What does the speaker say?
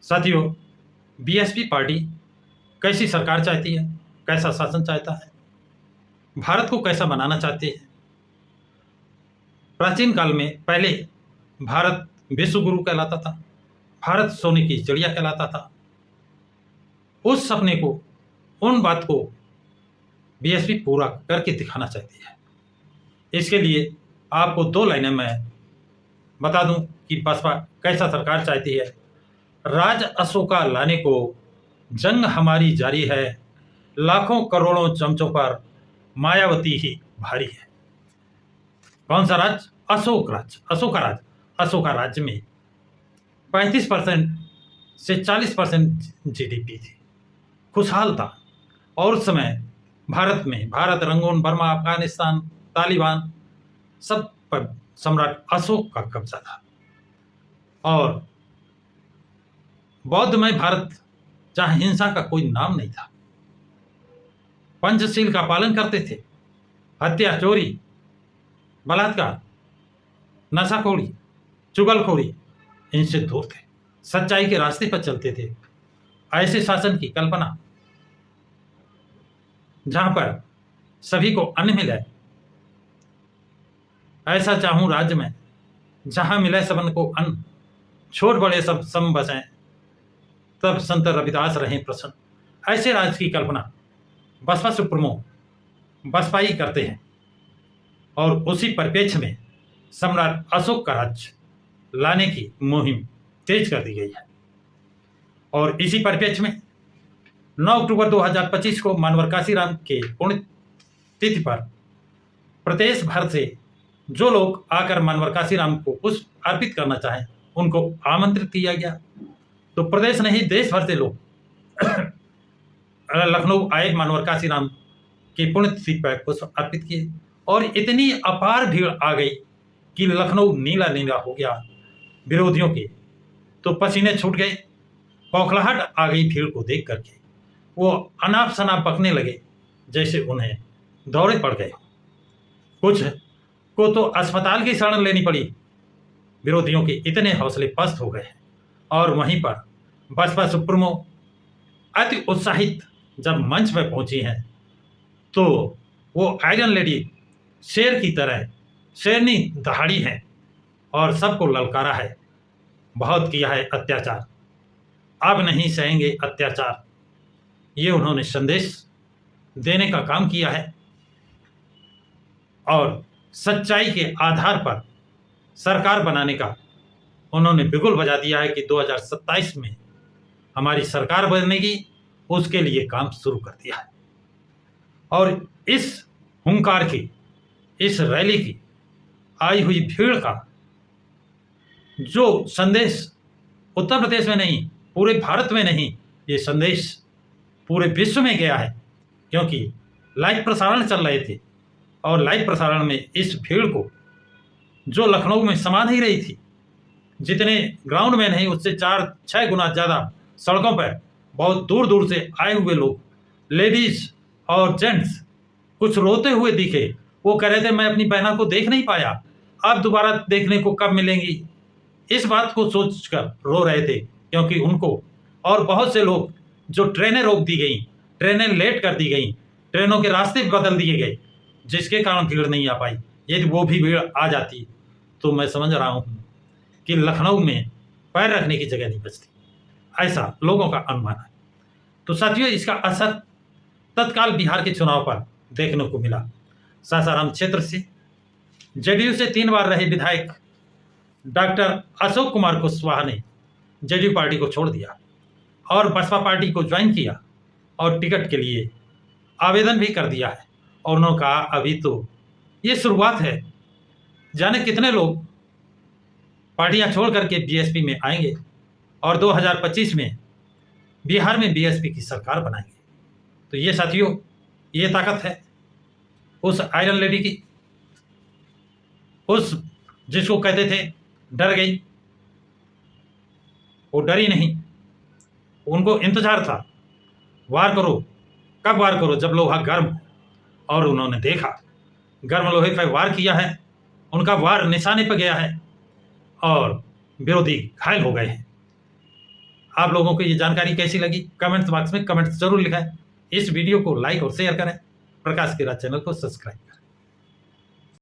साथियों, BSP party कैसी सरकार चाहती है, कैसा शासन चाहता है, भारत को कैसा बनाना चाहती है। प्राचीन काल में पहले भारत विश्व गुरु कहलाता था, भारत सोने की चिड़िया कहलाता था। उस सपने को, उन बात को बीएसपी पूरा करके दिखाना चाहती है। इसके लिए आपको 2 लाइनें मैं बता दूं कि बसपा कैसा सरकार चाहती है। राज अशोका लाने को जंग हमारी जारी है, लाखों करोड़ों चमचों पर मायावती ही भारी है। कौन सा राज? अशोक राज, अशोका राज। अशोका राज्य में 35% से 40% जीडीपी थी, खुशहाल था। और उस समय भारत में रंगून, बर्मा, अफगानिस्तान, तालिबान, सब पर सम्राट अशोक का कब्जा था। और बौद्धमय भारत, जहां हिंसा का कोई नाम नहीं था, पंचशील का पालन करते थे। हत्या, चोरी, बलात्कार, नशाखोरी, चुगलखोरी इनसे दूर थे, सच्चाई के रास्ते पर चलते थे। ऐसे शासन की कल्पना जहां पर सभी को अन्न मिले, ऐसा चाहूं राज्य में जहां मिले सबन को अन्न, छोट बड़े सब सम बसें, तब संत रविदास रहें प्रसन्न। ऐसे राज्य की कल्पना बसपा सुप्रीमो बसपा ही करते हैं। और उसी परिप्रेक्ष्य में सम्राट अशोक का राज्य लाने की मुहिम तेज कर दी गई है। और इसी परिप्रेक्ष्य में 9 अक्टूबर 2025 को मानवर काशीराम के पुण्यतिथि पर प्रदेश भर से जो लोग आकर मानवर काशीराम को पुष्प अर्पित करना चाहें, उनको आमंत्रित किया गया। तो प्रदेश नहीं, देश भर से लोग लखनऊ आए, मानवर काशीराम की पुण्यतिथि पर पुष्प अर्पित किए। और इतनी अपार भीड़ आ गई कि लखनऊ नीला नीला हो गया विरोधियों के। तो पसीने छूट गए, बौखलाहट आ गई भीड़ को देख करके। वो अनाप शनाप बकने लगे जैसे उन्हें दौरे पड़ गए। कुछ को तो अस्पताल की शरण लेनी पड़ी, विरोधियों के इतने हौसले पस्त हो गए। और वहीं पर बसपा सुप्रीमो अति उत्साहित जब मंच पर पहुंची हैं, तो वो आयरन लेडी शेर की तरह शेरनी दहाड़ी है और सबको ललकारा है। बहुत किया है अत्याचार, अब नहीं सहेंगे अत्याचार, ये उन्होंने संदेश देने का काम किया है। और सच्चाई के आधार पर सरकार बनाने का उन्होंने बिगुल बजा दिया है कि 2027 में हमारी सरकार बनेगी, उसके लिए काम शुरू कर दिया है। और इस हुंकार की, इस रैली की आई हुई भीड़ का जो संदेश उत्तर प्रदेश में नहीं, पूरे भारत में नहीं, ये संदेश पूरे विश्व में गया है। क्योंकि लाइव प्रसारण चल रहे थे और लाइव प्रसारण में इस भीड़ को, जो लखनऊ में समा नहीं रही थी, जितने ग्राउंड में नहीं उससे 4-6 गुना ज़्यादा सड़कों पर बहुत दूर दूर से आए हुए लोग, लेडीज और जेंट्स, कुछ रोते हुए दिखे। वो कह रहे थे मैं अपनी बहना को देख नहीं पाया, अब दोबारा देखने को कब मिलेंगी, इस बात को सोचकर रो रहे थे। क्योंकि उनको और बहुत से लोग, जो ट्रेनें रोक दी गई, ट्रेनें लेट कर दी गई, ट्रेनों के रास्ते बदल दिए गए, जिसके कारण भीड़ नहीं आ पाई। यदि वो भी भीड़ आ जाती तो मैं समझ रहा हूँ कि लखनऊ में पैर रखने की जगह नहीं बचती, ऐसा लोगों का अनुमान है। तो साथियों, इसका असर तत्काल बिहार के चुनाव पर देखने को मिला। सासाराम क्षेत्र से जेडीयू से 3 बार रहे विधायक डॉक्टर अशोक कुमार कुशवाहा ने जेडीयू पार्टी को छोड़ दिया और बसपा पार्टी को ज्वाइन किया और टिकट के लिए आवेदन भी कर दिया है। और उन्होंने कहा अभी तो ये शुरुआत है, जाने कितने लोग पार्टियां छोड़ करके बीएसपी में आएंगे और 2025 में बिहार में बीएसपी की सरकार बनाएंगे। तो ये साथियों, ये ताकत है उस आयरन लेडी की, उस जिसको कहते थे डर गई, वो डरी नहीं। उनको इंतजार था, वार करो, कब वार करो, जब लोहा गर्म हो। और उन्होंने देखा, गर्म लोहे पर वार किया है, उनका वार निशाने पर गया है और विरोधी घायल हो गए हैं। आप लोगों को ये जानकारी कैसी लगी कमेंट्स बॉक्स में कमेंट्स जरूर लिखाएं। इस वीडियो को लाइक और शेयर करें। प्रकाश की राह चैनल को सब्सक्राइब करें।